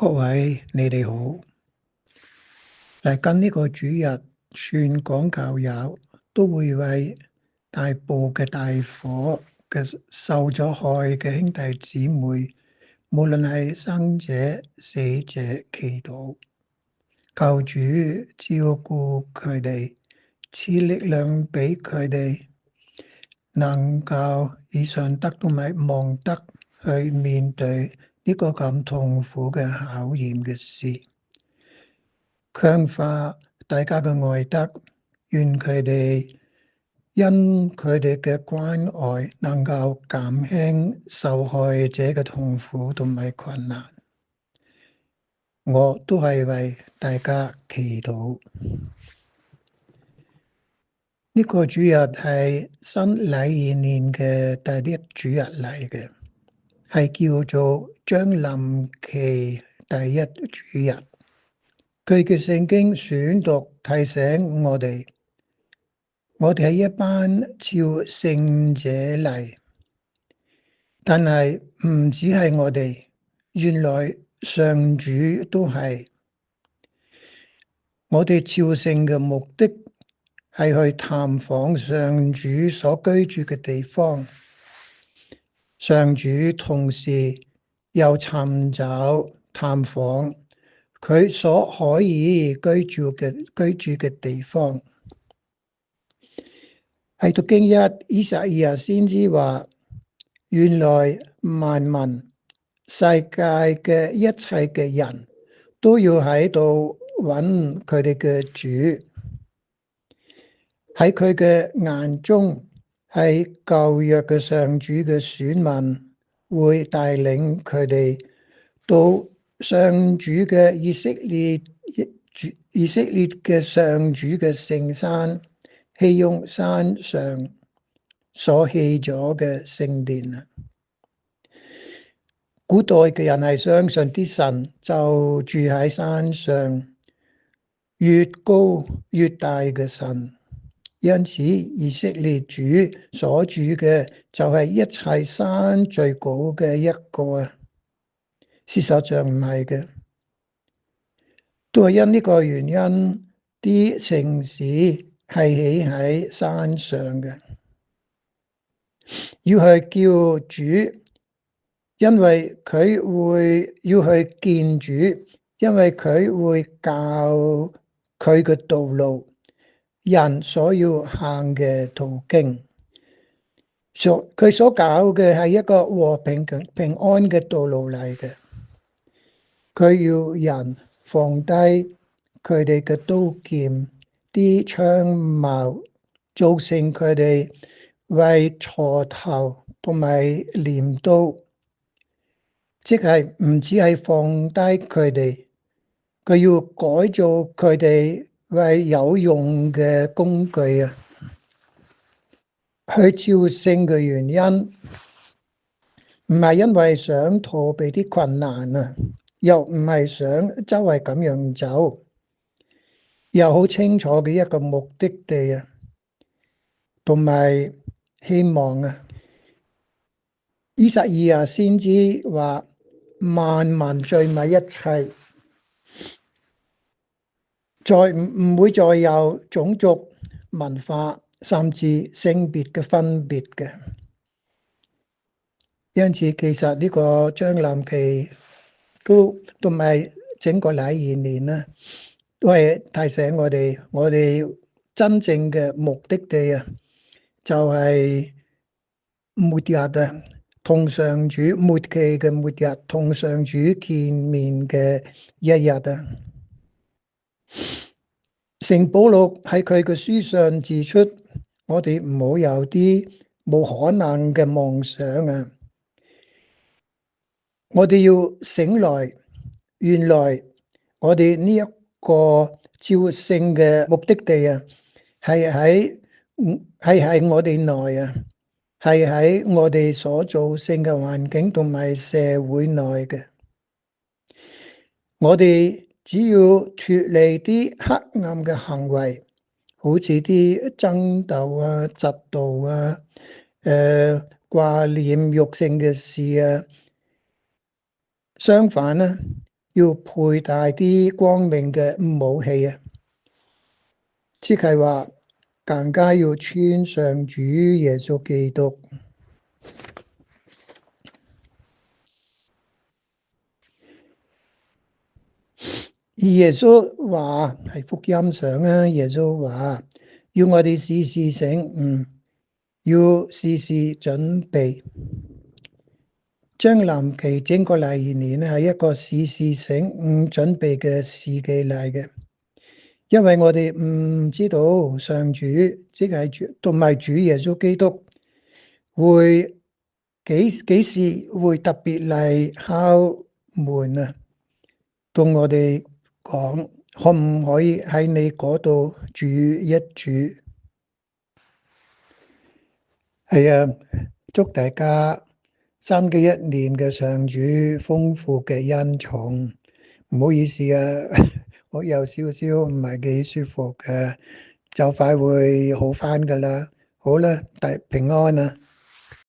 各位你哋好，嚟緊呢個主日，全港教友都會為大埔嘅大火嘅受咗害嘅兄弟姊妹，無論係生者死者祈禱，求主照顧佢哋，賜力量俾佢哋，能夠以信德同埋望德去面對呢個咁痛苦嘅考驗嘅事，強化大家嘅愛德，願佢哋因佢哋嘅關愛，能夠減輕受害者嘅痛苦同埋困難。我都係為大家祈禱。呢個主日係新禮儀年嘅第一主日嚟嘅，係叫做將臨期第一主日。佢嘅聖經選讀提醒我哋係一班朝聖者嚟，但係唔止係我哋，原來上主都係。我哋朝聖嘅目的係去探訪上主所居住嘅地方，上主同時又尋找探訪佢所可以居住嘅地方。喺讀經以賽亞先知話，原來萬民世界嘅一切嘅人都要喺度揾佢哋嘅主，喺佢嘅眼中，係舊約嘅上主嘅選民會帶領佢哋到上主嘅以色列嘅上主嘅聖山，熙雍山上所起咗嘅聖殿啊！古代嘅人係相信啲神就住喺山上，越高越大嘅神，因此以色列主所住嘅就係一切山最高嘅一個啊！事實上唔係嘅，都係因呢個原因，啲城市係起喺山上嘅，要去叫主，因為佢會要去見主，因為佢會教佢嘅道路，人所要行嘅途徑。佢所教嘅係一個和平平安嘅道路嚟嘅。佢要人放低佢哋嘅刀劍、啲槍矛，造成佢哋為鋤頭同埋鐮刀，即係唔止係放低佢哋，佢要改造佢哋為有用嘅工具啊！去朝聖嘅原因唔係因為想逃避啲困難啊，又唔係想周圍咁樣走，又好清楚嘅一個目的地啊，同埋希望啊！以賽亞先知話，萬民聚埋一齊，再唔會再有種族、文化甚至性別嘅分別嘅。因此，其實呢個將臨期同埋整個禮儀年咧，都係提醒我哋真正嘅目的地啊，就係末日啊，同上主末期嘅末日，同上主見面嘅一日啊。聖保祿喺佢嘅書上指出，我哋唔好有啲冇可能嘅妄想啊！我哋要醒來，原來我哋呢一個朝聖嘅目的地啊，係喺我哋內啊，係喺我哋所造成嘅環境同埋社會內嘅。我哋只要脫離啲黑暗嘅行為，好似啲爭鬥啊、嫉妒啊、掛念欲性嘅事啊。相反呢，要佩戴啲光明嘅武器啊，即係話更加要穿上主耶穌基督。而耶穌話喺福音上啊，耶穌話要我哋時時醒悟，要時時準備。將臨期整個禮年咧係一個時時醒悟準備嘅時期嚟嘅，因為我哋唔知道上主即係主同埋主耶穌基督會幾時會特別嚟敲門啊，同我哋講可唔可以喺你嗰度住一住？係啊，祝大家新嘅一年嘅上主豐富嘅恩寵。唔好意思啊，我有少少唔係幾舒服嘅，就快會好返㗎喇。好啦，大平安啊！